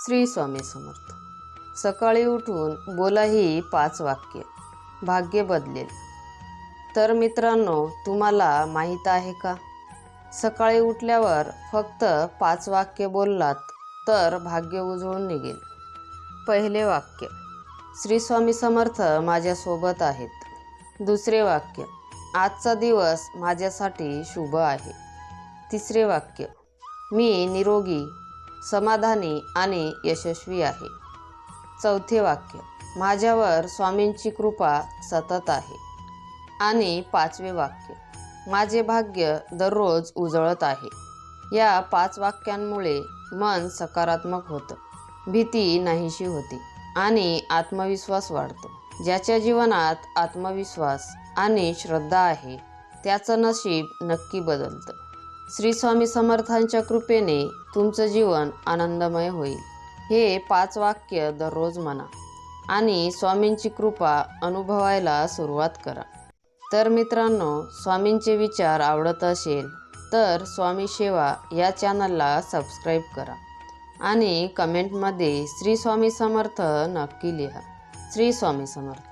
श्री स्वामी समर्थ. सकाळी उठून बोला ही 5 वाक्य, भाग्य बदलेल. तर मित्रांनो, तुम्हाला माहीत आहे का, सकाळी उठल्यावर फक्त 5 वाक्य बोललात तर भाग्य उजळून निघेल. पहिले वाक्य, श्री स्वामी समर्थ माझ्यासोबत आहेत. दुसरे वाक्य, आजचा दिवस माझ्यासाठी शुभ आहे. तिसरे वाक्य, मी निरोगी, समाधानी आणि यशस्वी आहे. चौथे वाक्य, माझ्यावर स्वामींची कृपा सतत आहे. आणि 5वे वाक्य, माझे भाग्य दररोज उजळत आहे. या 5 वाक्यांमुळे मन सकारात्मक होतं, भीती नाहीशी होती आणि आत्मविश्वास वाढतो. ज्याच्या जीवनात आत्मविश्वास आणि श्रद्धा आहे त्याचं नशीब नक्की बदलतं. श्री स्वामी समर्थांच्या कृपेने तुमचं जीवन आनंदमय होईल. हे 5 वाक्य दररोज म्हणा आणि स्वामींची कृपा अनुभवायला सुरुवात करा. तर मित्रांनो, स्वामींचे विचार आवडत असेल तर स्वामी सेवा या चॅनलला सबस्क्राईब करा आणि कमेंटमध्ये श्री स्वामी समर्थ नक्की लिहा. श्री स्वामी समर्थ.